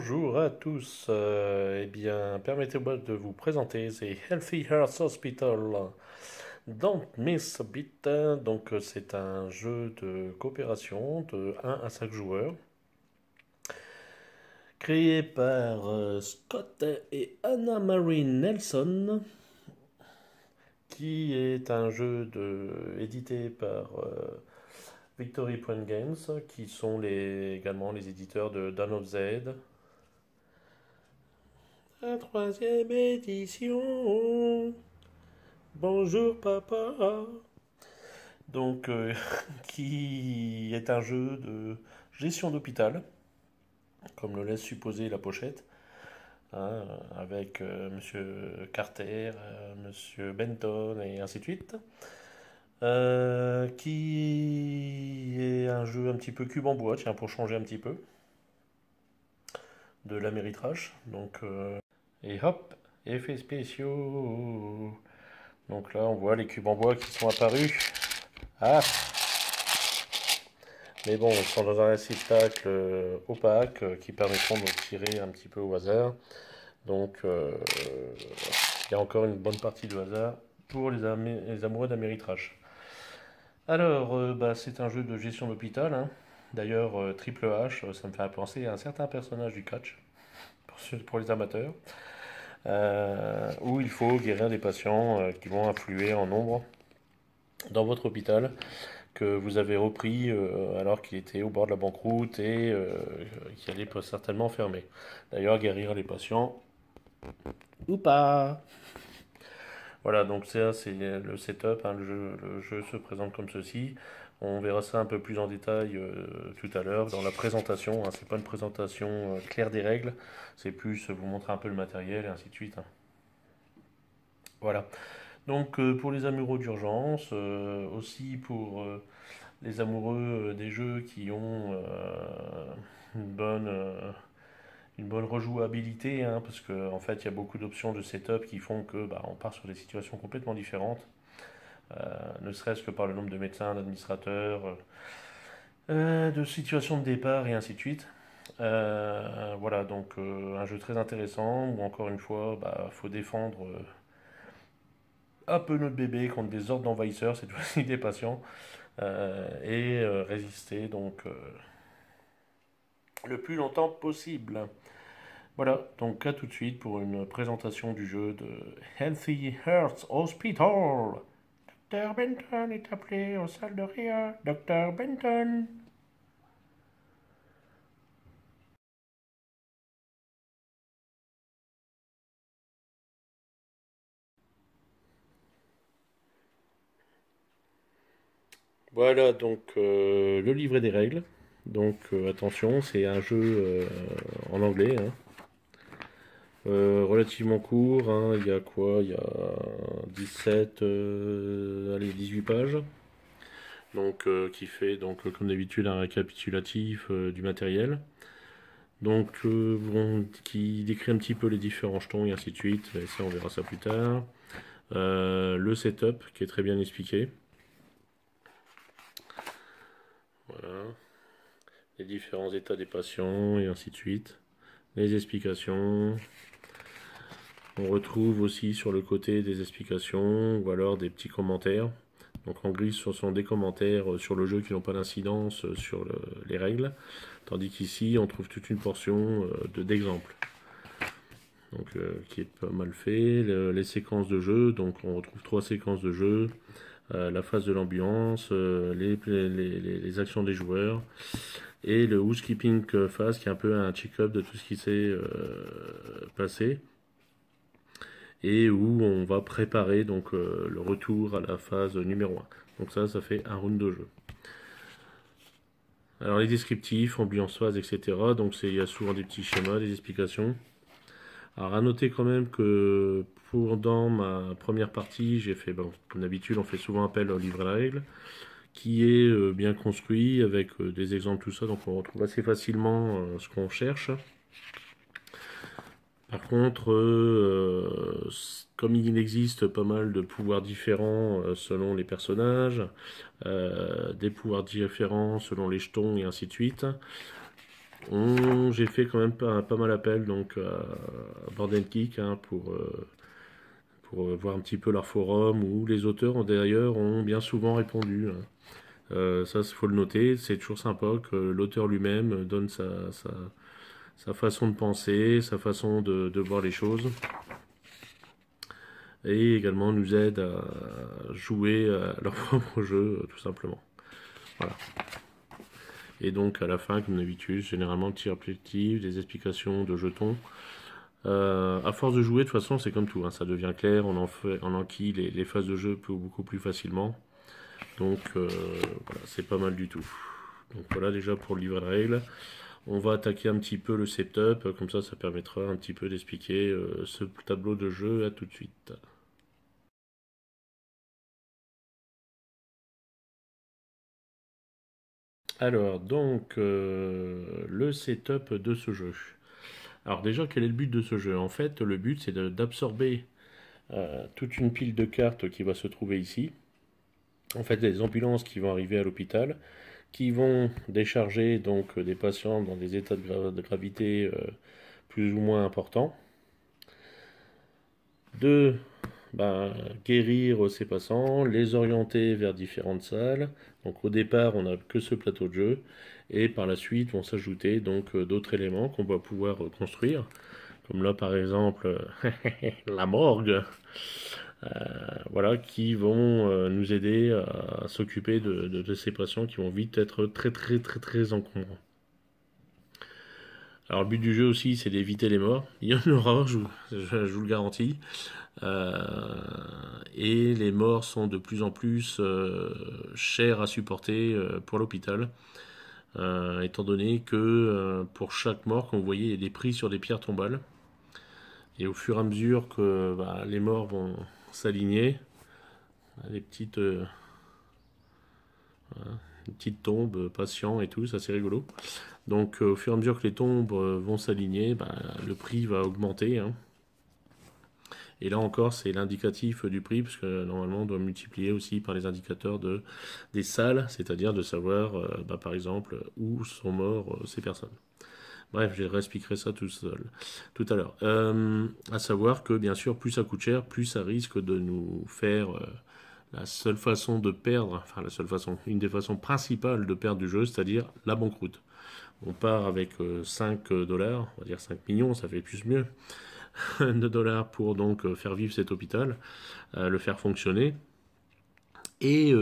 Bonjour à tous. Eh bien, permettez-moi de vous présenter The Healthy Hearts Hospital. Don't miss a bit. Donc, c'est un jeu de coopération de 1 à 5 joueurs, créé par Scott et Anna-Marie Nelson, qui est un jeu édité par Victory Point Games, qui sont également les éditeurs de Dawn of Z. La troisième édition. Bonjour papa. Donc, qui est un jeu de gestion d'hôpital, comme le laisse supposer la pochette, hein, avec Monsieur Carter, Monsieur Benton et ainsi de suite. Qui est un jeu un petit peu cube en bois, tiens, pour changer un petit peu de l'Améritrash. Donc, et hop, effets spéciaux. Donc là, on voit les cubes en bois qui sont apparus. Ah, mais bon, ils sont dans un réceptacle opaque qui permettront de tirer un petit peu au hasard. Donc, il y a encore une bonne partie de hasard pour les amoureux d'Améritrash. Alors, c'est un jeu de gestion d'hôpital, hein. D'ailleurs, Triple H, ça me fait penser à un certain personnage du catch, pour les amateurs, où il faut guérir des patients qui vont affluer en nombre dans votre hôpital, que vous avez repris alors qu'il était au bord de la banqueroute et qui allait certainement fermer. D'ailleurs, guérir les patients ou pas. Voilà, donc ça c'est le setup, hein, le jeu se présente comme ceci. On verra ça un peu plus en détail tout à l'heure dans la présentation, hein. C'est pas une présentation claire des règles, c'est plus vous montrer un peu le matériel et ainsi de suite, hein. Voilà. Donc pour les amoureux d'urgence, aussi pour les amoureux des jeux qui ont une bonne rejouabilité, hein, parce qu'en fait il y a beaucoup d'options de setup qui font que on part sur des situations complètement différentes, ne serait-ce que par le nombre de médecins, d'administrateurs, de situations de départ et ainsi de suite. Voilà, donc un jeu très intéressant où encore une fois, faut défendre un peu notre bébé contre des ordres d'envahisseurs, cette fois-ci des patients, et résister donc le plus longtemps possible. Voilà, donc à tout de suite pour une présentation du jeu de Healthy Hearts Hospital. Dr Benton est appelé aux salles de réa. Dr Benton. Voilà donc le livret des règles. Donc attention, c'est un jeu en anglais, hein. Relativement court, hein. Il y a quoi? Il y a 17, allez, 18 pages. Donc qui fait donc comme d'habitude un récapitulatif du matériel. Donc qui décrit un petit peu les différents jetons et ainsi de suite. Et ça on verra ça plus tard. Le setup qui est très bien expliqué. Voilà. Les différents états des patients et ainsi de suite. Les explications. On retrouve aussi sur le côté des explications ou alors des petits commentaires. Donc en gris, ce sont des commentaires sur le jeu qui n'ont pas d'incidence sur les règles. Tandis qu'ici, on trouve toute une portion d'exemples. Donc qui est pas mal fait. Les séquences de jeu, donc on retrouve 3 séquences de jeu. La phase de l'ambiance, les actions des joueurs et le housekeeping phase qui est un peu un check-up de tout ce qui s'est passé et où on va préparer donc le retour à la phase numéro 1. Donc ça fait un round de jeu. Alors les descriptifs, ambiance phase, etc. Donc il y a souvent des petits schémas, des explications. Alors à noter quand même que dans ma première partie, j'ai fait, comme d'habitude, on fait souvent appel au livret de règles, qui est bien construit avec des exemples, tout ça, donc on retrouve assez facilement ce qu'on cherche. Par contre, comme il existe pas mal de pouvoirs différents selon les personnages, des pouvoirs différents selon les jetons et ainsi de suite, J'ai fait quand même pas mal appel donc à Board and Geek hein, pour voir un petit peu leur forum où les auteurs d'ailleurs ont bien souvent répondu, hein. Ça, il faut le noter, c'est toujours sympa que l'auteur lui-même donne sa façon de penser, sa façon de voir les choses, et également nous aide à jouer à leur propre jeu, tout simplement. Voilà. Et donc à la fin, comme d'habitude, généralement petit réplicatif, des explications de jetons. À force de jouer, de toute façon, c'est comme tout, hein, ça devient clair, on enquille les phases de jeu beaucoup plus facilement. Donc voilà, c'est pas mal du tout. Donc voilà déjà pour le livret de règles. On va attaquer un petit peu le setup, comme ça permettra un petit peu d'expliquer ce tableau de jeu. À tout de suite. Alors donc le setup de ce jeu. Alors déjà quel est le but de ce jeu? En fait le but c'est d'absorber toute une pile de cartes qui va se trouver ici. En fait des ambulances qui vont arriver à l'hôpital, qui vont décharger donc des patients dans des états de gravité plus ou moins importants. De guérir ces passants, les orienter vers différentes salles. Donc au départ, on n'a que ce plateau de jeu, et par la suite vont s'ajouter donc d'autres éléments qu'on va pouvoir construire, comme là par exemple la morgue, voilà, qui vont nous aider à s'occuper de ces patients qui vont vite être très encombrants. Alors le but du jeu aussi, c'est d'éviter les morts. Il y en aura, je vous le garantis. Et les morts sont de plus en plus chers à supporter pour l'hôpital, étant donné que pour chaque mort, comme vous voyez, il y a des prix sur des pierres tombales. Et au fur et à mesure que les morts vont s'aligner, les petites, voilà, les petites tombes, patients et tout, ça c'est rigolo. Donc au fur et à mesure que les tombes vont s'aligner, le prix va augmenter, hein. Et là encore, c'est l'indicatif du prix, parce que normalement, on doit multiplier aussi par les indicateurs des salles, c'est-à-dire de savoir, par exemple, où sont morts ces personnes. Bref, je réexpliquerai ça tout à l'heure. À savoir que, bien sûr, plus ça coûte cher, plus ça risque de nous faire la seule façon de perdre, enfin la seule façon, une des façons principales de perdre du jeu, c'est-à-dire la banqueroute. On part avec 5 dollars, on va dire 5 millions, ça fait plus mieux, de dollars pour donc faire vivre cet hôpital, le faire fonctionner. Et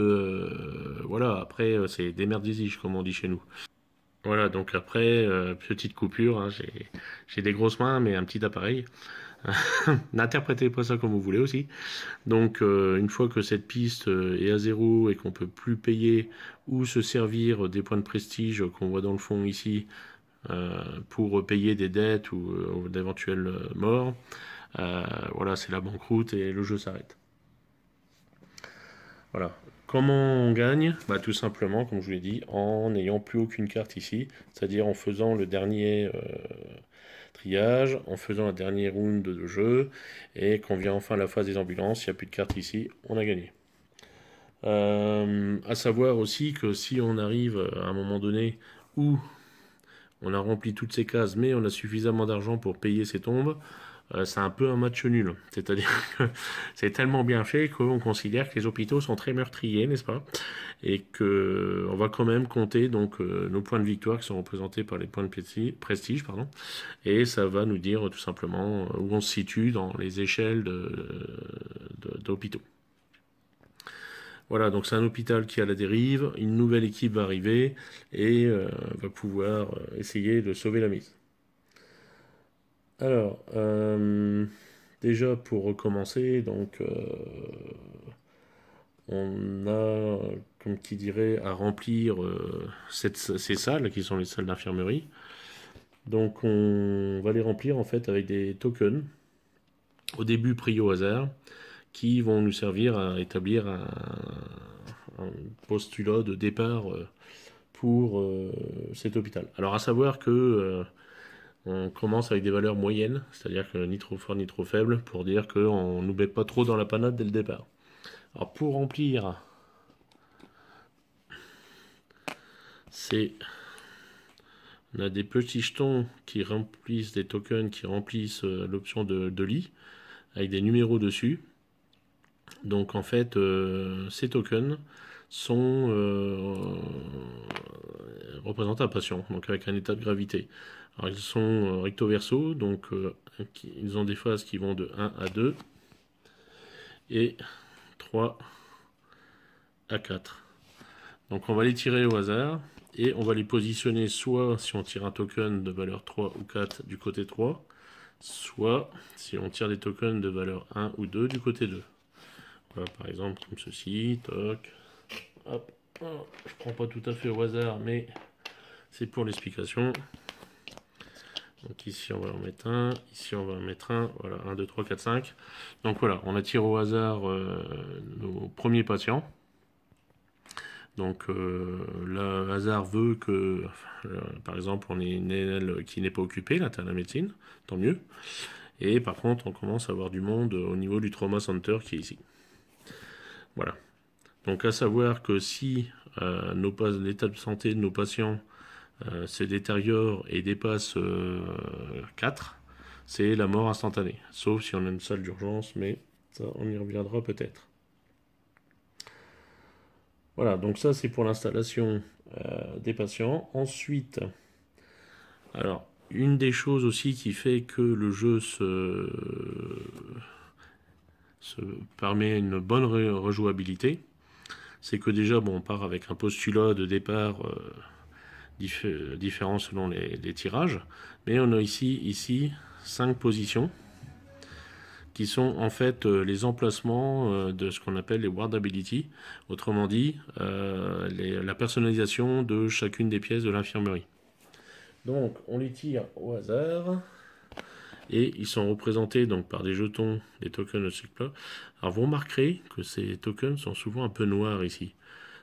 voilà, après c'est des merdiziges comme on dit chez nous. Voilà, donc après, petite coupure, hein, j'ai des grosses mains mais un petit appareil. N'interprétez pas ça comme vous voulez aussi. Donc une fois que cette piste est à zéro et qu'on peut plus payer ou se servir des points de prestige qu'on voit dans le fond ici pour payer des dettes ou d'éventuelles morts, voilà, c'est la banqueroute et le jeu s'arrête. Voilà. Comment on gagne? Tout simplement, comme je vous l'ai dit, en n'ayant plus aucune carte ici, c'est-à-dire en faisant le dernier triage, en faisant la dernière round de jeu, et quand vient enfin la phase des ambulances, il n'y a plus de carte ici, on a gagné. À savoir aussi que si on arrive à un moment donné où on a rempli toutes ces cases, mais on a suffisamment d'argent pour payer ses tombes, c'est un peu un match nul. C'est-à-dire que c'est tellement bien fait qu'on considère que les hôpitaux sont très meurtriers, n'est-ce pas? Et qu'on va quand même compter donc nos points de victoire qui sont représentés par les points de prestige, pardon. Et ça va nous dire tout simplement où on se situe dans les échelles d'hôpitaux. Voilà, donc c'est un hôpital qui est à la dérive, une nouvelle équipe va arriver et va pouvoir essayer de sauver la mise. Alors, déjà pour recommencer, donc on a, comme qui dirait, à remplir ces salles qui sont les salles d'infirmerie. Donc on va les remplir en fait avec des tokens, au début pris au hasard, qui vont nous servir à établir un postulat de départ pour cet hôpital. Alors à savoir que on commence avec des valeurs moyennes, c'est-à-dire que ni trop fort ni trop faible, pour dire qu'on ne nous met pas trop dans la panade dès le départ. Alors pour remplir ces On a des petits jetons qui remplissent des tokens, qui remplissent l'option de lit, avec des numéros dessus. Donc en fait, ces tokens sont représentent un patient, donc avec un état de gravité. Alors ils sont recto verso, donc ils ont des phases qui vont de 1 à 2 et 3 à 4. Donc on va les tirer au hasard et on va les positionner soit si on tire un token de valeur 3 ou 4 du côté 3, soit si on tire des tokens de valeur 1 ou 2 du côté 2. Voilà, par exemple comme ceci, toc, hop, je prends pas tout à fait au hasard, mais c'est pour l'explication. Donc ici on va en mettre un, ici on va en mettre un, voilà, 1, 2, 3, 4, 5. Donc voilà, on attire au hasard nos premiers patients. Donc le hasard veut que, par exemple, on ait une aile qui n'est pas occupée, l'interne médecine, tant mieux. Et par contre, on commence à avoir du monde au niveau du trauma center qui est ici. Voilà. Donc à savoir que si l'état de santé de nos patients se détériore et dépasse 4, c'est la mort instantanée. Sauf si on a une salle d'urgence, mais ça, on y reviendra peut-être. Voilà, donc ça c'est pour l'installation des patients. Ensuite, alors, une des choses aussi qui fait que le jeu se permet une bonne rejouabilité, c'est que déjà, bon, on part avec un postulat de départ différent selon les tirages, mais on a ici 5 positions qui sont en fait les emplacements de ce qu'on appelle les ward ability, autrement dit la personnalisation de chacune des pièces de l'infirmerie. Donc on les tire au hasard et ils sont représentés donc par des jetons, des tokens de cycle. Alors vous remarquerez que ces tokens sont souvent un peu noirs ici.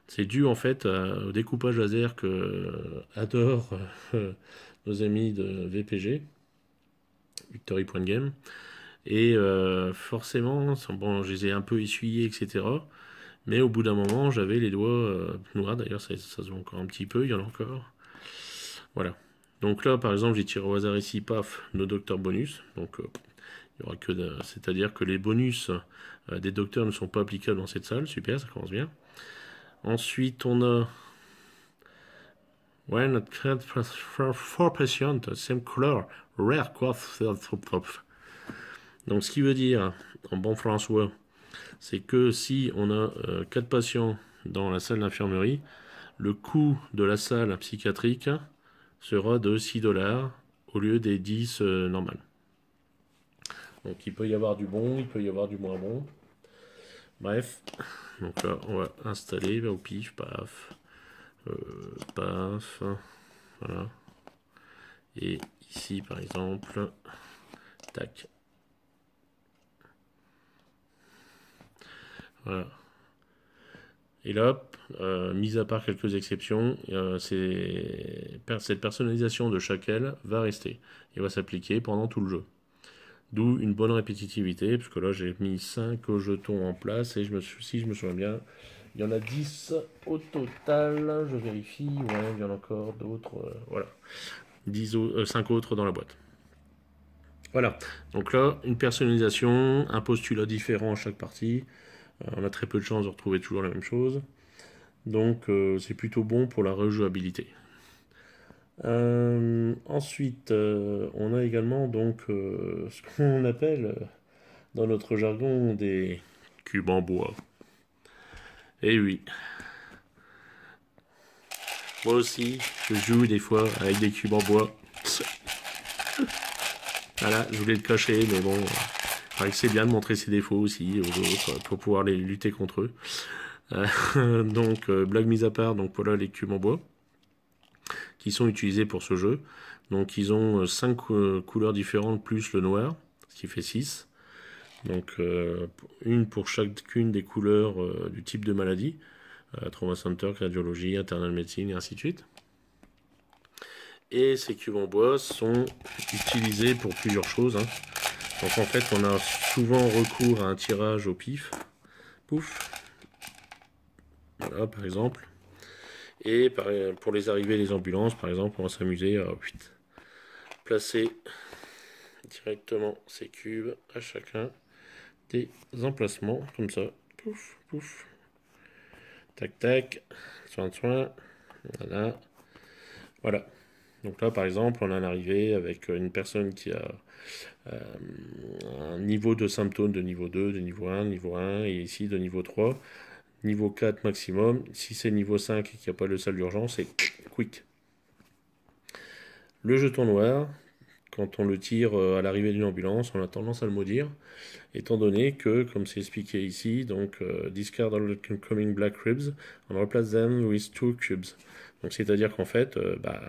C'est dû en fait au découpage laser que adorent nos amis de VPG, Victory.game. Et forcément, bon, je les ai un peu essuyés, etc. Mais au bout d'un moment, j'avais les doigts noirs. D'ailleurs, ça se voit encore un petit peu, il y en a encore. Voilà. Donc là, par exemple, j'ai tiré au hasard ici, paf, nos docteurs bonus. Donc, il y aura que c'est-à-dire que les bonus des docteurs ne sont pas applicables dans cette salle. Super, ça commence bien. Ensuite, on a when for patients, same color, rare cloth. Donc, ce qui veut dire, en bon français, c'est que si on a 4 patients dans la salle d'infirmerie, le coût de la salle psychiatrique sera de 6 $ au lieu des 10 normales. Donc il peut y avoir du bon, il peut y avoir du moins bon. Bref, donc là on va installer au pif, paf, paf, voilà. Et ici par exemple, tac. Voilà. Et là, mis à part quelques exceptions, cette personnalisation de chaque aile va rester et va s'appliquer pendant tout le jeu. D'où une bonne répétitivité, parce que là j'ai mis 5 jetons en place et si je me souviens bien, il y en a 10 au total. Je vérifie, ouais, il y en a encore d'autres, voilà. 5 autres dans la boîte. Voilà, donc là, une personnalisation, un postulat différent à chaque partie. On a très peu de chances de retrouver toujours la même chose. Donc c'est plutôt bon pour la rejouabilité. Ensuite, on a également donc ce qu'on appelle dans notre jargon des cubes en bois. Et oui, moi aussi, je joue des fois avec des cubes en bois. Voilà, je voulais le cacher, mais bon, c'est bien de montrer ses défauts aussi aux autres pour pouvoir les lutter contre eux. Donc, blague mise à part, donc voilà les cubes en bois qui sont utilisés pour ce jeu. Donc ils ont 5 couleurs différentes plus le noir, ce qui fait 6. Donc une pour chacune des couleurs du type de maladie, trauma center, cardiologie, internal médecine et ainsi de suite. Et ces cubes en bois sont utilisés pour plusieurs choses. Hein. Donc en fait on a souvent recours à un tirage au pif. Pouf. Voilà par exemple. Et pour les arrivées des ambulances, par exemple, on va s'amuser à placer directement ces cubes à chacun des emplacements, comme ça. Pouf, pouf. Tac, tac. Soin, soin. Voilà. Voilà. Donc là, par exemple, on a une arrivée avec une personne qui a un niveau de symptômes de niveau 2, de niveau 1, et ici de niveau 3. Niveau 4 maximum. Si c'est niveau 5 et qu'il n'y a pas de salle d'urgence, c'est quick. Le jeton noir, quand on le tire à l'arrivée d'une ambulance, on a tendance à le maudire, étant donné que, comme c'est expliqué ici, donc discard all the incoming black ribs, on replace them with 2 cubes. Donc c'est-à-dire qu'en fait,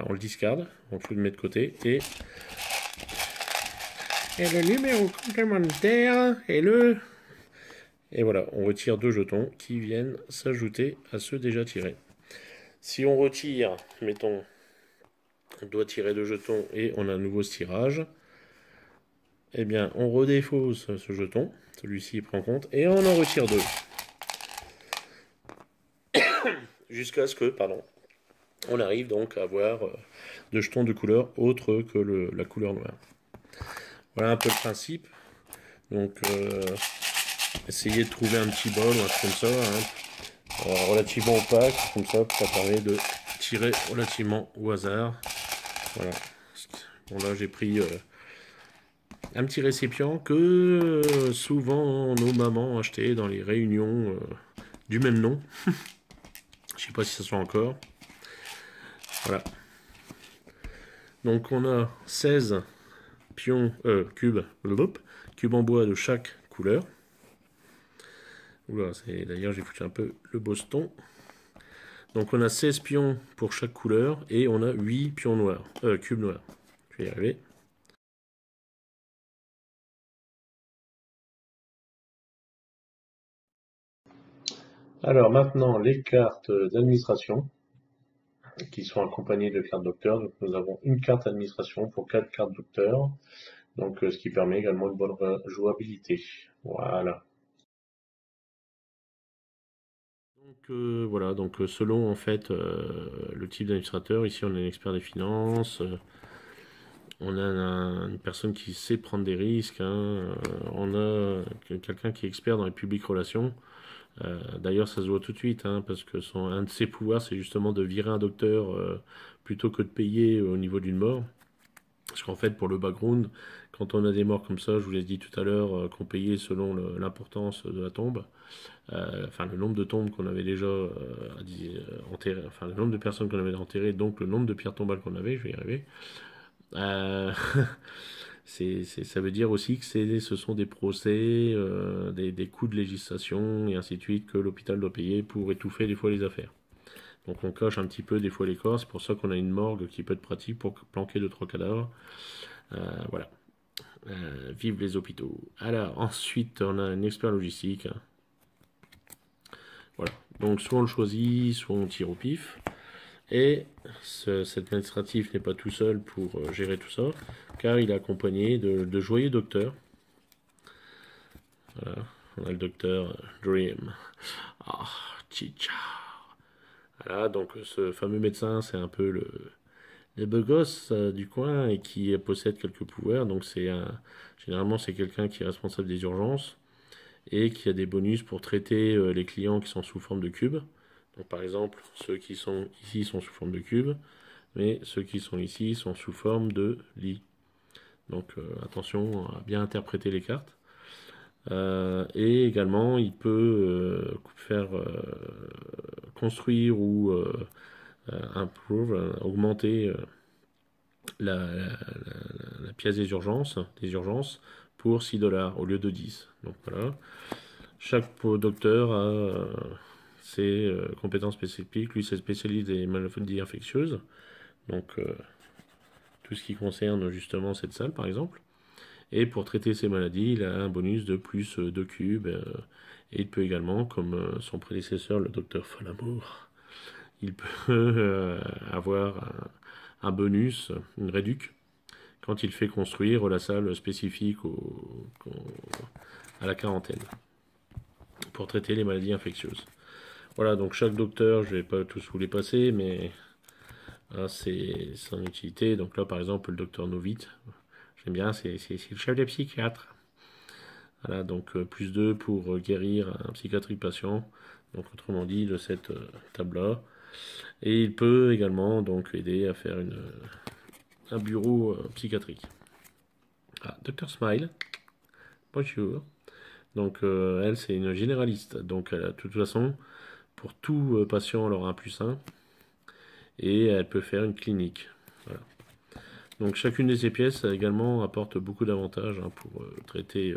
on le discarde, on le met de côté, et le numéro complémentaire est le... Et voilà, on retire 2 jetons qui viennent s'ajouter à ceux déjà tirés. Si on retire, mettons, on doit tirer 2 jetons et on a un nouveau tirage, eh bien on redéfausse ce jeton, celui-ci prend compte, et on en retire 2. Jusqu'à ce que, on arrive donc à avoir 2 jetons de couleur autre que la couleur noire. Voilà un peu le principe. Donc essayez de trouver un petit bol ou un truc comme ça, relativement opaque, comme ça permet de tirer relativement au hasard. Voilà. Bon là j'ai pris un petit récipient que souvent nos mamans achetaient dans les réunions du même nom. Je sais pas si ça se fait encore. Voilà. Donc on a 16 cubes en bois de chaque couleur. Oula, d'ailleurs j'ai foutu un peu le boston. Donc on a 16 pions pour chaque couleur et on a 8 pions noirs, cubes noirs. Je vais y arriver. Alors maintenant les cartes d'administration qui sont accompagnées de cartes docteur. Donc nous avons une carte administration pour 4 cartes docteur. Donc ce qui permet également une bonne jouabilité. Voilà. Donc voilà, donc selon en fait le type d'administrateur, ici on a un expert des finances, on a une personne qui sait prendre des risques, on a quelqu'un qui est expert dans les publiques relations. D'ailleurs ça se voit tout de suite, parce que un de ses pouvoirs c'est justement de virer un docteur plutôt que de payer au niveau d'une mort. Parce qu'en fait, pour le background, quand on a des morts comme ça, je vous l'ai dit tout à l'heure, qu'on payait selon l'importance de la tombe, enfin le nombre de tombes qu'on avait déjà enterrées, enfin le nombre de personnes qu'on avait enterrées, donc le nombre de pierres tombales qu'on avait, je vais y arriver. Euh, ça veut dire aussi que ce sont des procès, des coûts de législation et ainsi de suite que l'hôpital doit payer pour étouffer des fois les affaires. Donc on coche un petit peu des fois les corps, c'est pour ça qu'on a une morgue qui peut être pratique pour planquer 2-3 cadavres. Voilà. Vive les hôpitaux. Alors ensuite on a un expert logistique. Voilà. Donc soit on le choisit, soit on tire au pif. Et cet administratif n'est pas tout seul pour gérer tout ça, car il est accompagné de joyeux docteurs. Voilà. On a le docteur Dream. Ah, chicha. Voilà, donc ce fameux médecin, c'est un peu le beau gosse du coin et qui possède quelques pouvoirs. Donc généralement c'est quelqu'un qui est responsable des urgences et qui a des bonus pour traiter les clients qui sont sous forme de cubes. Donc par exemple, ceux qui sont ici sont sous forme de cubes, mais ceux qui sont ici sont sous forme de lit. Donc attention à bien interpréter les cartes. Et également, il peut faire construire ou augmenter la pièce des urgences pour 6 dollars au lieu de 10. Donc voilà. Chaque docteur a ses compétences spécifiques. Lui, c'est spécialiste des maladies infectieuses. Donc tout ce qui concerne justement cette salle, par exemple. Et pour traiter ces maladies, il a un bonus de plus 2 cubes. Et il peut également, comme son prédécesseur, le docteur Folamour, il peut avoir un bonus, une réduc, quand il fait construire la salle spécifique à la quarantaine, pour traiter les maladies infectieuses. Voilà, donc chaque docteur, je vais pas tous vous les passer, mais hein, c'est son utilité. Donc là, par exemple, le docteur Novit, j'aime bien, c'est le chef des psychiatres. Voilà, donc plus 2 pour guérir un psychiatrique patient. Donc autrement dit, de cette table-là. Et il peut également donc aider à faire un bureau psychiatrique. Ah, Dr Smile, bonjour. Donc elle, c'est une généraliste. Donc de toute façon, pour tout patient, elle aura un +1. Et elle peut faire une clinique. Voilà. Donc chacune de ces pièces également apporte beaucoup d'avantages hein, pour traiter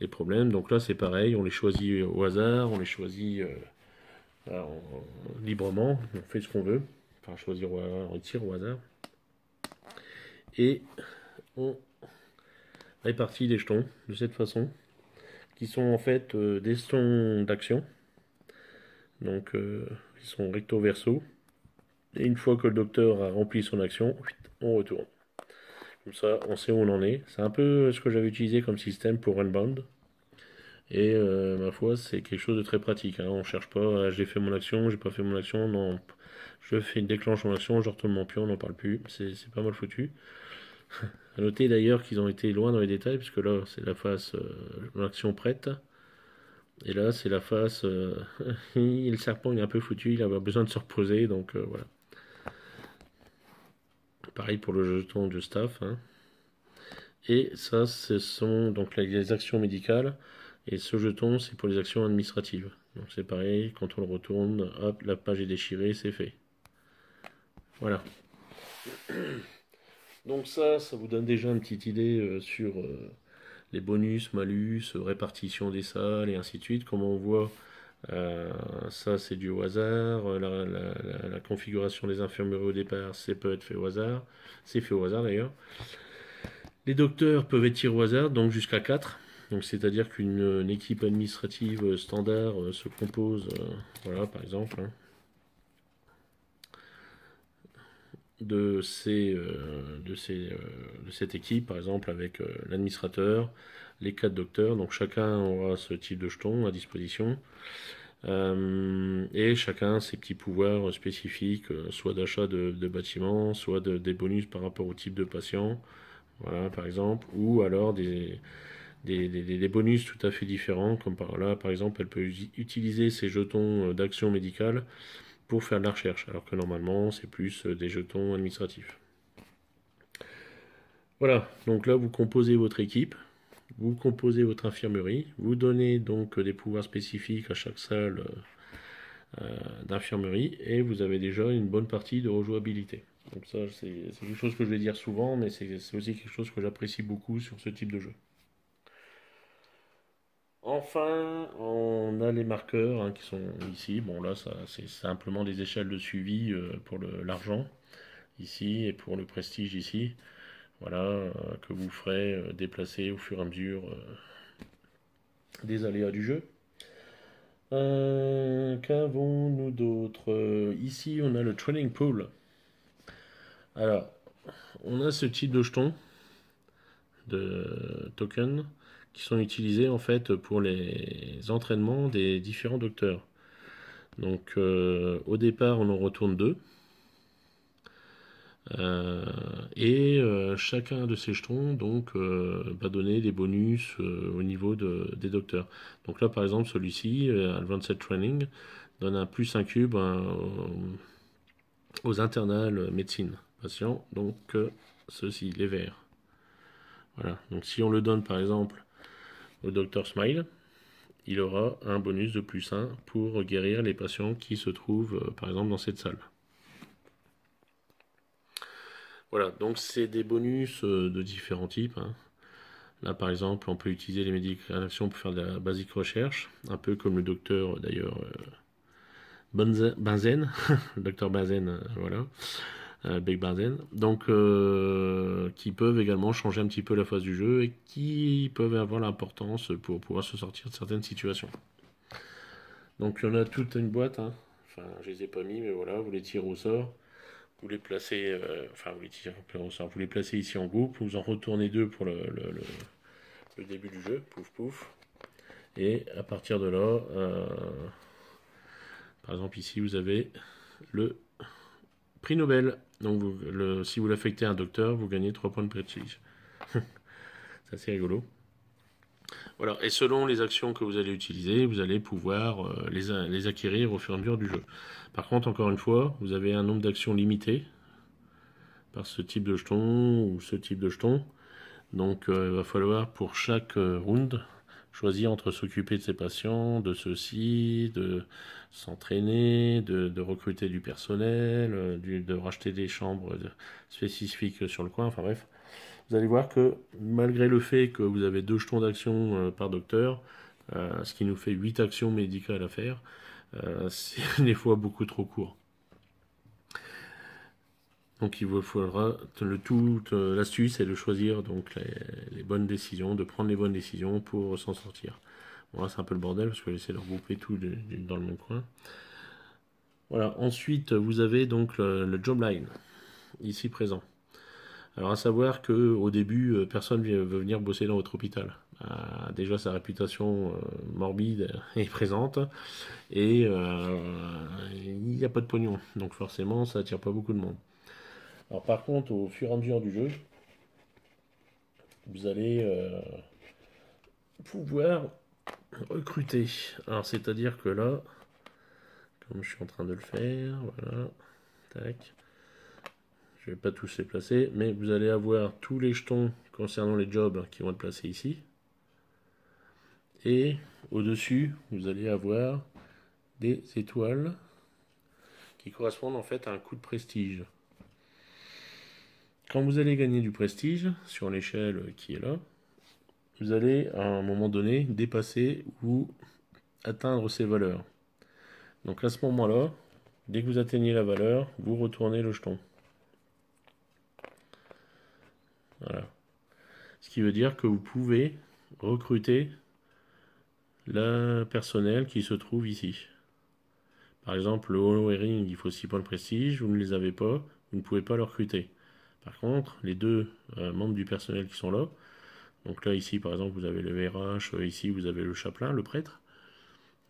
les problèmes. Donc là c'est pareil, on les choisit au hasard, on les choisit librement, on fait ce qu'on veut. Enfin choisir au hasard, on tire au hasard. Et on répartit les jetons de cette façon, qui sont en fait des jetons d'action. Donc ils sont recto verso. Et une fois que le docteur a rempli son action, on retourne. Comme ça, on sait où on en est. C'est un peu ce que j'avais utilisé comme système pour Runbound. Et ma foi, c'est quelque chose de très pratique. Hein. On cherche pas, j'ai fait mon action, j'ai pas fait mon action. Non, je fais une déclenche mon action, je retourne mon pion, on n'en parle plus. C'est pas mal foutu. A noter d'ailleurs qu'ils ont été loin dans les détails, puisque là, c'est la phase l'action prête. Et là, c'est la phase. Le serpent il est un peu foutu, il a besoin de se reposer, donc voilà. Pareil pour le jeton de staff. Hein. Et ça, ce sont donc les actions médicales. Et ce jeton, c'est pour les actions administratives. Donc c'est pareil, quand on le retourne, hop, la page est déchirée, c'est fait. Voilà. Donc ça vous donne déjà une petite idée sur les bonus, malus, répartition des salles et ainsi de suite. Comme on voit, ça c'est dû au hasard. La configuration des infirmeries au départ, c'est peut être fait au hasard. C'est fait au hasard d'ailleurs. Les docteurs peuvent être tirés au hasard, donc jusqu'à 4. Donc c'est-à-dire qu'une équipe administrative standard se compose, voilà par exemple, hein, de cette équipe, par exemple avec l'administrateur, les 4 docteurs. Donc chacun aura ce type de jeton à disposition. Et chacun ses petits pouvoirs spécifiques, soit d'achat de bâtiments, soit des bonus par rapport au type de patient, voilà par exemple, ou alors des bonus tout à fait différents, comme par là, par exemple, elle peut utiliser ses jetons d'action médicale pour faire de la recherche, alors que normalement, c'est plus des jetons administratifs. Voilà, donc là, vous composez votre équipe, vous composez votre infirmerie, vous donnez donc des pouvoirs spécifiques à chaque salle d'infirmerie, et vous avez déjà une bonne partie de rejouabilité. Donc ça, c'est quelque chose que je vais dire souvent, mais c'est aussi quelque chose que j'apprécie beaucoup sur ce type de jeu. Enfin, on a les marqueurs hein, qui sont ici. Bon, là, ça, c'est simplement des échelles de suivi pour l'argent ici et pour le prestige ici. Voilà, que vous ferez déplacer au fur et à mesure des aléas du jeu. Qu'avons-nous d'autre ici, on a le training pool. Alors, on a ce type de jetons, de tokens, qui sont utilisés en fait pour les entraînements des différents docteurs. Donc au départ on en retourne 2. Et chacun de ces jetons donc va donner des bonus au niveau des docteurs. Donc là par exemple celui-ci, Advanced Training, donne un +1 cube aux internals médecine patients, donc ceux-ci, les verts. Voilà, donc si on le donne par exemple au Dr Smile, il aura un bonus de +1 pour guérir les patients qui se trouvent par exemple dans cette salle. Voilà, donc c'est des bonus de différents types. Hein. Là par exemple, on peut utiliser les médicaments pour faire de la basique recherche, un peu comme le docteur d'ailleurs Benzen, le docteur Benzen, voilà, Beck Benzen, donc qui peuvent également changer un petit peu la phase du jeu et qui peuvent avoir l'importance pour pouvoir se sortir de certaines situations. Donc il y en a toute une boîte, hein. Enfin je les ai pas mis, mais voilà, vous les tirez au sort. Vous les placez, vous les placez ici en groupe, vous en retournez 2 pour le début du jeu, pouf pouf. Et à partir de là, Par exemple, ici, vous avez le prix Nobel. Donc, si vous l'affectez à un docteur, vous gagnez 3 points de prestige. C'est assez rigolo. Voilà, et selon les actions que vous allez utiliser, vous allez pouvoir les acquérir au fur et à mesure du jeu. Par contre, encore une fois, vous avez un nombre d'actions limité par ce type de jeton ou ce type de jeton. Donc, il va falloir pour chaque round choisir entre s'occuper de ses patients, de ceux-ci, de s'entraîner, de recruter du personnel, de racheter des chambres spécifiques sur le coin, enfin bref. Vous allez voir que malgré le fait que vous avez 2 jetons d'action par docteur, ce qui nous fait 8 actions médicales à faire, c'est des fois beaucoup trop court. Donc il vous faudra l'astuce est de choisir donc les bonnes décisions, de prendre les bonnes décisions pour s'en sortir. Bon là c'est un peu le bordel parce que j'essaie de regrouper tout dans le même coin. Voilà, ensuite vous avez donc le job line, ici présent. Alors à savoir qu'au début, personne ne veut venir bosser dans votre hôpital. Déjà sa réputation morbide est présente et il n'y a pas de pognon. Donc forcément ça attire pas beaucoup de monde. Alors par contre, au fur et à mesure du jeu, vous allez pouvoir recruter. Alors c'est-à-dire que là, comme je suis en train de le faire, voilà, tac. Je ne vais pas tous les placer, mais vous allez avoir tous les jetons concernant les jobs qui vont être placés ici. Et au-dessus, vous allez avoir des étoiles qui correspondent en fait à un coup de prestige. Quand vous allez gagner du prestige sur l'échelle qui est là, vous allez à un moment donné dépasser ou atteindre ces valeurs. Donc à ce moment-là, dès que vous atteignez la valeur, vous retournez le jeton. Voilà. Ce qui veut dire que vous pouvez recruter le personnel qui se trouve ici. Par exemple, le Holo Ring, il faut 6 points de prestige, vous ne les avez pas, vous ne pouvez pas le recruter. Par contre, les 2 membres du personnel qui sont là, donc là ici par exemple vous avez le RH, ici vous avez le chapelain, le prêtre,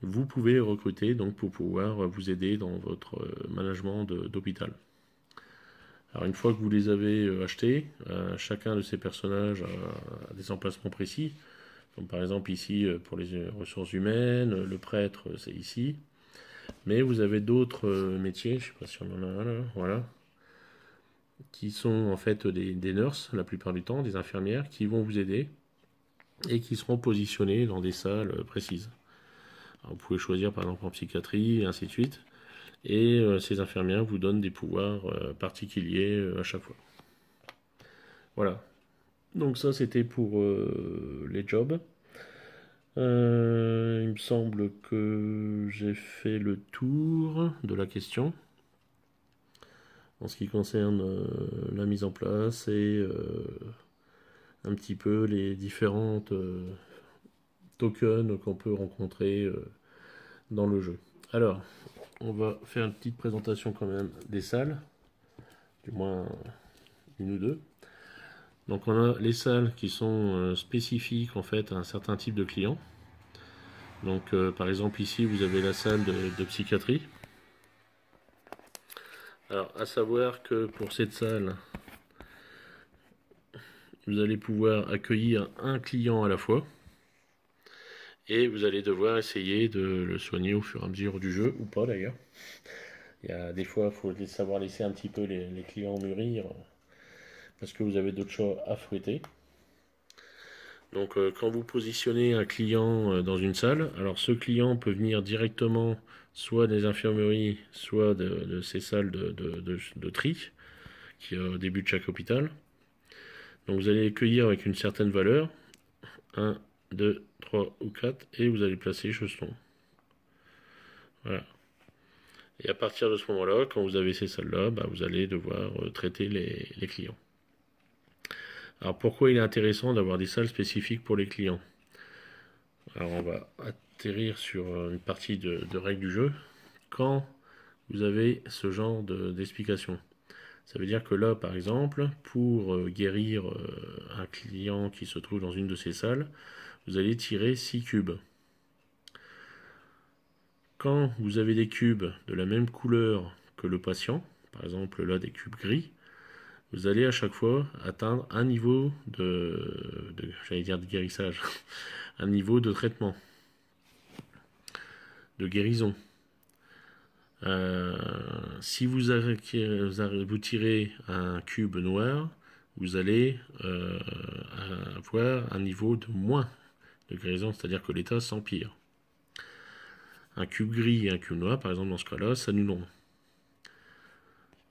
vous pouvez recruter donc pour pouvoir vous aider dans votre management d'hôpital. Alors une fois que vous les avez achetés, chacun de ces personnages a des emplacements précis, comme par exemple ici pour les ressources humaines, le prêtre c'est ici, mais vous avez d'autres métiers, je ne sais pas si on en a un là, voilà, qui sont en fait des nurses la plupart du temps, des infirmières qui vont vous aider et qui seront positionnés dans des salles précises. Alors, vous pouvez choisir par exemple en psychiatrie et ainsi de suite. Et ces infirmières vous donnent des pouvoirs particuliers à chaque fois. Voilà. Donc ça c'était pour les jobs. Il me semble que j'ai fait le tour de la question en ce qui concerne la mise en place et un petit peu les différentes tokens qu'on peut rencontrer dans le jeu. Alors, on va faire une petite présentation quand même des salles, du moins une ou deux. Donc on a les salles qui sont spécifiques en fait à un certain type de client. Donc par exemple ici vous avez la salle de psychiatrie. Alors à savoir que pour cette salle, vous allez pouvoir accueillir un client à la fois. Et vous allez devoir essayer de le soigner au fur et à mesure du jeu, ou pas d'ailleurs. Il y a des fois, il faut savoir laisser un petit peu les clients mûrir, parce que vous avez d'autres choses à fouetter. Donc quand vous positionnez un client dans une salle, alors ce client peut venir directement soit des infirmeries, soit de ces salles de tri, qui est au début de chaque hôpital. Donc vous allez accueillir avec une certaine valeur, 1, 2, 3 ou 4, et vous allez placer jeton. Voilà. Et à partir de ce moment-là, quand vous avez ces salles-là, vous allez devoir traiter les clients. Alors pourquoi il est intéressant d'avoir des salles spécifiques pour les clients? Alors on va atterrir sur une partie de règles du jeu. Quand vous avez ce genre d'explication, ça veut dire que là, par exemple, pour guérir un client qui se trouve dans une de ces salles, vous allez tirer 6 cubes. quand vous avez des cubes de la même couleur que le patient, par exemple là des cubes gris, vous allez à chaque fois atteindre un niveau j'allais dire de guérissage, un niveau de traitement, de guérison. Si vous tirez un cube noir, vous allez avoir un niveau de moins de guérison, c'est-à-dire que l'état s'empire. Un cube gris et un cube noir, par exemple, dans ce cas-là, s'annuleront.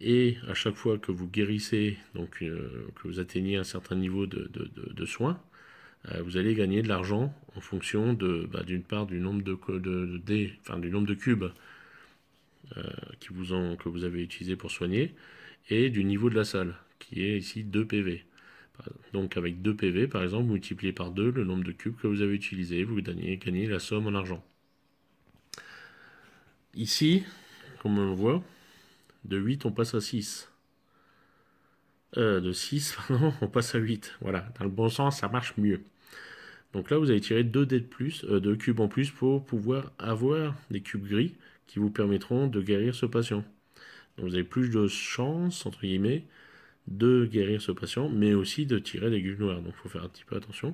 Et à chaque fois que vous guérissez, donc que vous atteignez un certain niveau de soins, vous allez gagner de l'argent en fonction d'une part du nombre du nombre de cubes que vous avez utilisé pour soigner, et du niveau de la salle, qui est ici 2 PV. Donc avec 2 PV, par exemple, vous multipliez par 2 le nombre de cubes que vous avez utilisé, vous gagnez la somme en argent. Ici, comme on le voit, de 8 on passe à 6. De 6, pardon, on passe à 8. Voilà, dans le bon sens, ça marche mieux. Donc là, vous allez tirer 2 dés de plus, 2 cubes en plus pour pouvoir avoir des cubes gris qui vous permettront de guérir ce patient. Donc vous avez plus de chance, entre guillemets, de guérir ce patient, mais aussi de tirer des cubes noirs. Donc il faut faire un petit peu attention.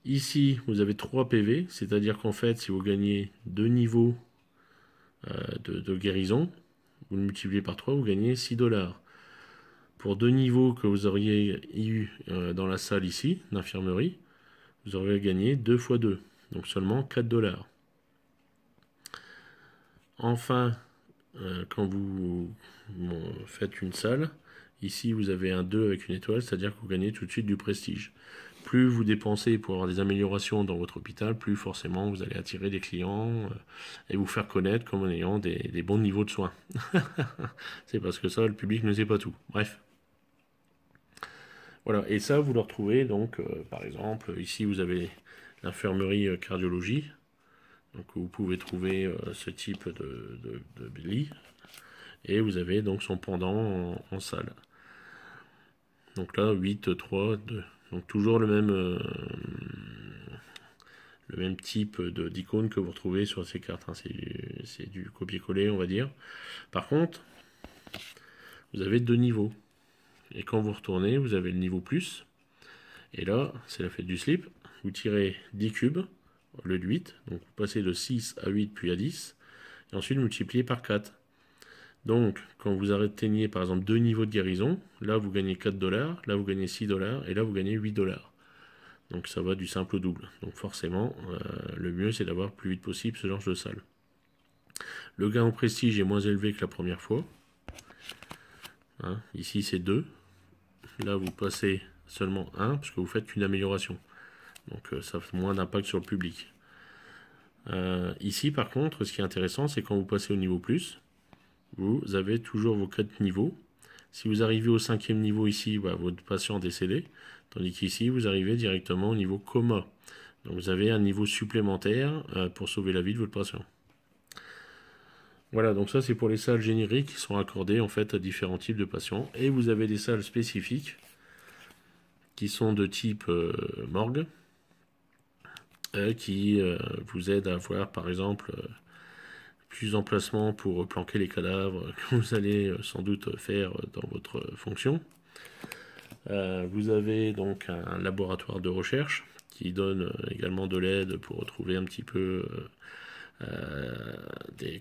Ici, vous avez 3 PV, c'est-à-dire qu'en fait, si vous gagnez 2 niveaux de guérison, vous le multipliez par 3, vous gagnez 6 $. Pour 2 niveaux que vous auriez eu dans la salle ici, d'infirmerie, vous auriez gagné 2 fois 2, donc seulement 4 $. Enfin, quand vous faites une salle, ici vous avez un 2 avec une étoile, c'est-à-dire que vous gagnez tout de suite du prestige. Plus vous dépensez pour avoir des améliorations dans votre hôpital, plus forcément vous allez attirer des clients et vous faire connaître comme en ayant des bons niveaux de soins. C'est parce que ça, le public ne sait pas tout. Bref. Voilà, et ça vous le retrouvez donc, par exemple, ici vous avez l'infirmerie cardiologie. Donc vous pouvez trouver ce type de lit. Et vous avez donc son pendant en salle. Donc là, 8, 3, 2. Donc toujours le même type d'icône que vous retrouvez sur ces cartes. Hein. C'est du copier-coller, on va dire. Par contre, vous avez 2 niveaux. Et quand vous retournez, vous avez le niveau plus. Et là, c'est la fête du slip. Vous tirez 10 cubes au lieu de 8. Donc vous passez de 6 à 8 puis à 10. Et ensuite multipliez par 4. Donc, quand vous atteignez par exemple 2 niveaux de guérison, là vous gagnez 4 $, là vous gagnez 6 $, et là vous gagnez 8 $. Donc ça va du simple au double. Donc forcément, le mieux c'est d'avoir plus vite possible ce genre de salle. Le gain en prestige est moins élevé que la première fois. Hein, ici c'est 2. Là vous passez seulement 1, parce que vous faites une amélioration. Donc ça fait moins d'impact sur le public. Ici par contre, ce qui est intéressant, c'est quand vous passez au niveau plus, vous avez toujours vos 4 niveaux. Si vous arrivez au 5e niveau ici, votre patient décédé, tandis qu'ici, vous arrivez directement au niveau coma. Donc vous avez un niveau supplémentaire pour sauver la vie de votre patient. Voilà, donc ça c'est pour les salles génériques qui sont accordées en fait à différents types de patients. Et vous avez des salles spécifiques qui sont de type morgue, qui vous aident à avoir par exemple plus d'emplacements pour planquer les cadavres que vous allez sans doute faire dans votre fonction. Vous avez donc un laboratoire de recherche qui donne également de l'aide pour retrouver un petit peu des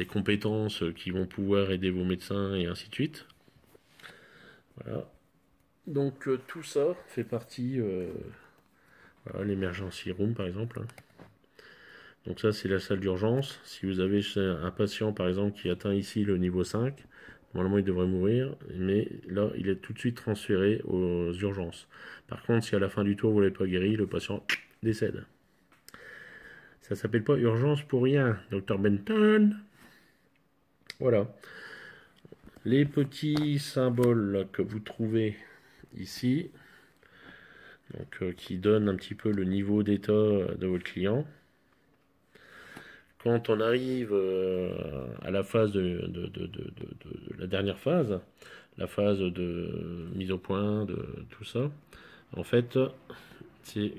compétences qui vont pouvoir aider vos médecins et ainsi de suite. Voilà. Donc tout ça fait partie, voilà, l'emergency room par exemple. Donc ça c'est la salle d'urgence. Si vous avez un patient par exemple qui atteint ici le niveau 5, normalement il devrait mourir, mais là il est tout de suite transféré aux urgences. Par contre si à la fin du tour vous ne l'avez pas guéri, le patient décède. Ça s'appelle pas urgence pour rien, Dr Benton. Voilà. Les petits symboles là, que vous trouvez ici, donc, qui donnent un petit peu le niveau d'état de votre client. Quand on arrive à la phase de la dernière phase, la phase de mise au point, de tout ça, en fait, c'est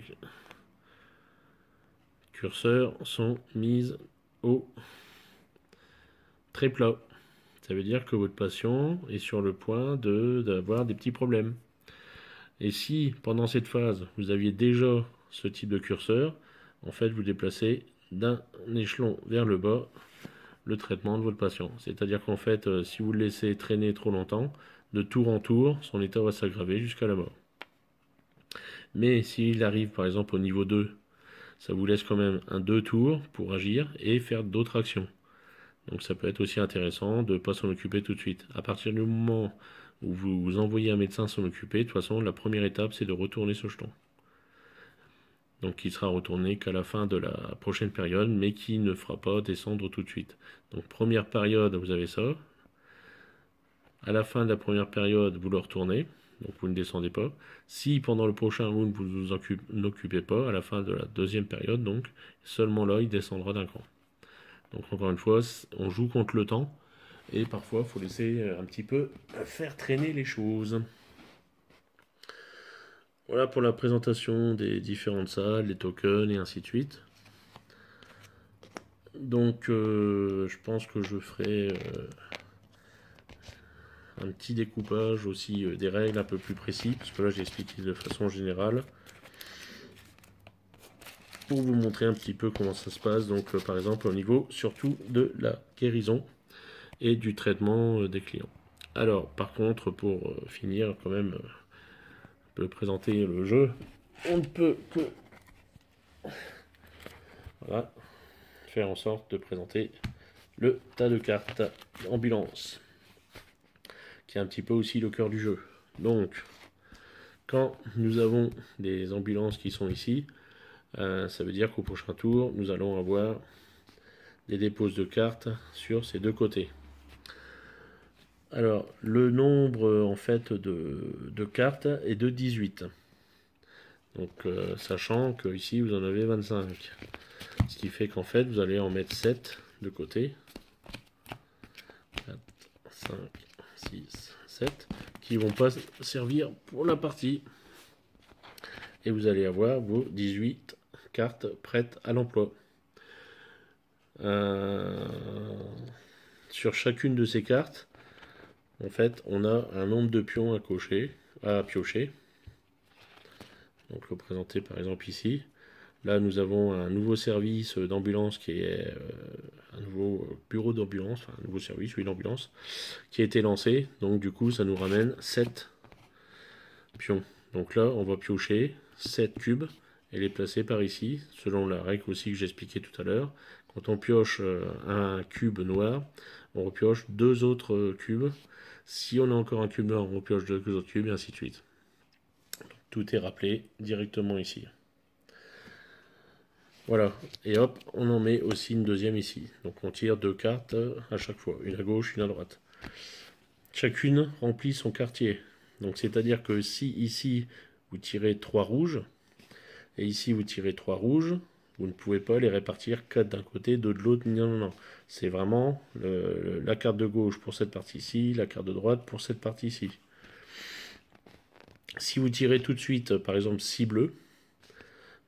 curseurs sont mises au très plat. Ça veut dire que votre patient est sur le point d'avoir des petits problèmes. Et si, pendant cette phase, vous aviez déjà ce type de curseur, en fait, vous déplacez d'un échelon vers le bas le traitement de votre patient. C'est-à-dire qu'en fait, si vous le laissez traîner trop longtemps, de tour en tour, son état va s'aggraver jusqu'à la mort. Mais s'il arrive par exemple au niveau 2, ça vous laisse quand même un 2 tours pour agir et faire d'autres actions. Donc ça peut être aussi intéressant de ne pas s'en occuper tout de suite. À partir du moment où vous envoyez un médecin s'en occuper, de toute façon, la première étape, c'est de retourner ce jeton. Donc qui sera retourné qu'à la fin de la prochaine période, mais qui ne fera pas descendre tout de suite. Donc première période, vous avez ça. À la fin de la première période, vous le retournez, donc vous ne descendez pas. Si pendant le prochain round, vous ne vous occupez pas, à la fin de la deuxième période, donc seulement là, il descendra d'un cran. Donc encore une fois, on joue contre le temps, et parfois, il faut laisser un petit peu faire traîner les choses. Voilà pour la présentation des différentes salles, les tokens et ainsi de suite. Donc je pense que je ferai un petit découpage aussi des règles un peu plus précis, parce que là j'ai expliqué de façon générale, pour vous montrer un petit peu comment ça se passe, donc par exemple au niveau surtout de la guérison et du traitement des clients. Alors par contre, pour finir quand même présenter le jeu, on ne peut que voilà, faire en sorte de présenter le tas de cartes ambulance, qui est un petit peu aussi le cœur du jeu. Donc, quand nous avons des ambulances qui sont ici, ça veut dire qu'au prochain tour, nous allons avoir des déposes de cartes sur ces deux côtés. Alors, le nombre en fait de cartes est de 18. Donc, sachant que ici vous en avez 25. Ce qui fait qu'en fait, vous allez en mettre 7 de côté. 4, 5, 6, 7, qui vont pas servir pour la partie. Et vous allez avoir vos 18 cartes prêtes à l'emploi. Sur chacune de ces cartes, en fait, on a un nombre de pions à piocher. Donc représenté par exemple ici. Là, nous avons un nouveau service d'ambulance qui est un nouveau bureau d'ambulance, enfin un nouveau service, oui, d'ambulance, qui a été lancé. Donc du coup, ça nous ramène 7 pions. Donc là, on va piocher 7 cubes et les placer par ici, selon la règle aussi que j'expliquais tout à l'heure. Quand on pioche un cube noir, on repioche 2 autres cubes. Si on a encore un cube noir, on repioche 2 autres cubes, et ainsi de suite. Tout est rappelé directement ici. Voilà, et hop, on en met aussi une deuxième ici. Donc on tire 2 cartes à chaque fois, une à gauche, une à droite. Chacune remplit son quartier. Donc c'est-à-dire que si ici vous tirez 3 rouges, et ici vous tirez 3 rouges, vous ne pouvez pas les répartir 4 d'un côté, 2 de l'autre, non, non, non. C'est vraiment la carte de gauche pour cette partie-ci, la carte de droite pour cette partie-ci. Si vous tirez tout de suite, par exemple, 6 bleus,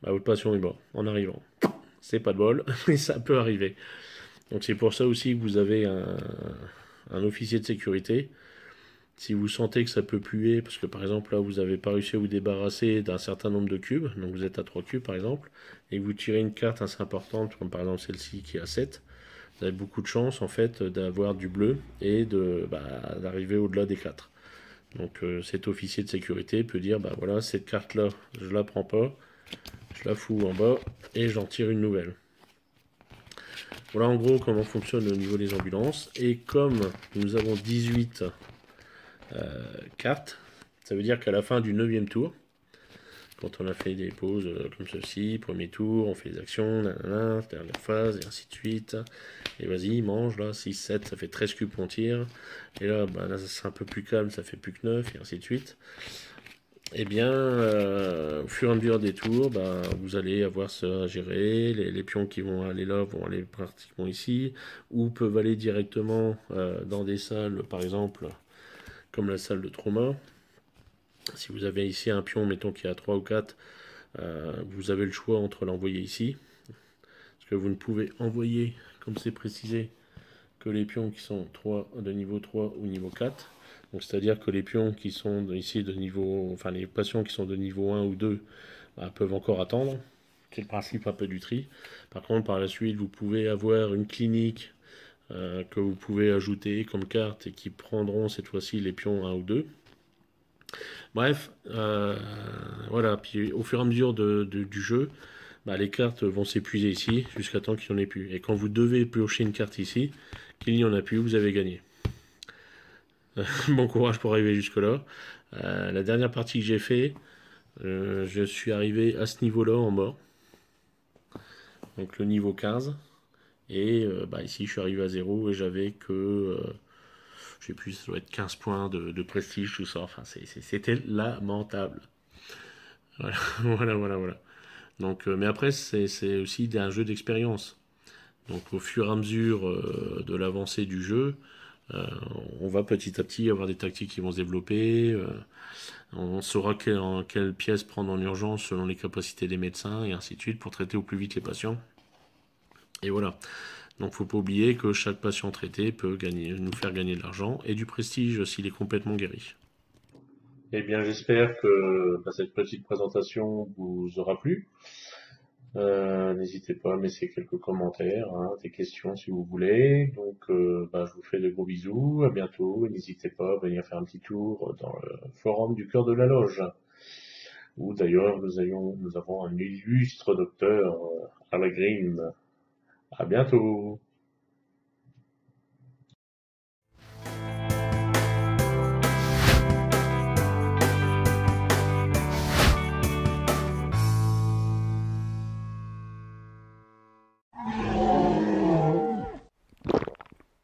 bah, votre patient est mort en arrivant. C'est pas de bol, mais ça peut arriver. Donc c'est pour ça aussi que vous avez un officier de sécurité. Si vous sentez que ça peut puer, parce que par exemple là vous n'avez pas réussi à vous débarrasser d'un certain nombre de cubes, donc vous êtes à 3 cubes par exemple, et que vous tirez une carte assez importante, comme par exemple celle-ci qui est à 7, vous avez beaucoup de chance en fait d'avoir du bleu et d'arriver au-delà des 4. Donc cet officier de sécurité peut dire, bah voilà, cette carte là, je la prends pas, je la fous en bas et j'en tire une nouvelle. Voilà en gros comment fonctionne au niveau des ambulances. Et comme nous avons 18 cartes, ça veut dire qu'à la fin du 9e tour, quand on a fait des pauses comme ceci, premier tour, on fait des actions, nanana, dernière phase, et ainsi de suite. Et vas-y, mange, là, 6, 7, ça fait 13 cubes qu'on tire. Et là, là c'est un peu plus calme, ça fait plus que 9, et ainsi de suite. Et bien, au fur et à mesure des tours, vous allez avoir ça à gérer. Les pions qui vont aller là vont aller pratiquement ici, ou peuvent aller directement dans des salles, par exemple, comme la salle de trauma. Si vous avez ici un pion, mettons qu'il y a 3 ou 4, vous avez le choix entre l'envoyer ici, que vous ne pouvez envoyer, comme c'est précisé, que les pions qui sont de niveau 3 ou niveau 4. Donc c'est-à-dire que les pions qui sont ici de niveau, enfin les patients qui sont de niveau 1 ou 2 peuvent encore attendre. C'est le principe un peu du tri. Par contre, par la suite, vous pouvez avoir une clinique que vous pouvez ajouter comme carte et qui prendront cette fois-ci les pions 1 ou 2. Bref, voilà. Puis au fur et à mesure du jeu, les cartes vont s'épuiser ici jusqu'à temps qu'il n'y en ait plus. Et quand vous devez piocher une carte ici, qu'il n'y en a plus, vous avez gagné. Bon courage pour arriver jusque-là. La dernière partie que j'ai fait, je suis arrivé à ce niveau-là en mort. Donc le niveau 15. Et ici, je suis arrivé à 0 et j'avais que, je sais plus, ça doit être 15 points de prestige, tout ça. Enfin, c'était lamentable. Voilà, voilà. Donc, mais après, c'est aussi un jeu d'expérience. Donc, au fur et à mesure de l'avancée du jeu, euh, on va petit à petit avoir des tactiques qui vont se développer. On saura quelle pièce prendre en urgence selon les capacités des médecins et ainsi de suite pour traiter au plus vite les patients. Et voilà. Donc, faut pas oublier que chaque patient traité peut nous faire gagner de l'argent et du prestige s'il est complètement guéri. Eh bien, j'espère que cette petite présentation vous aura plu. N'hésitez pas à me laisser quelques commentaires, hein, des questions si vous voulez. Donc, je vous fais de gros bisous. À bientôt. Et n'hésitez pas à venir faire un petit tour dans le forum du cœur de la loge, où d'ailleurs nous avons un illustre docteur à la Grimm. À bientôt.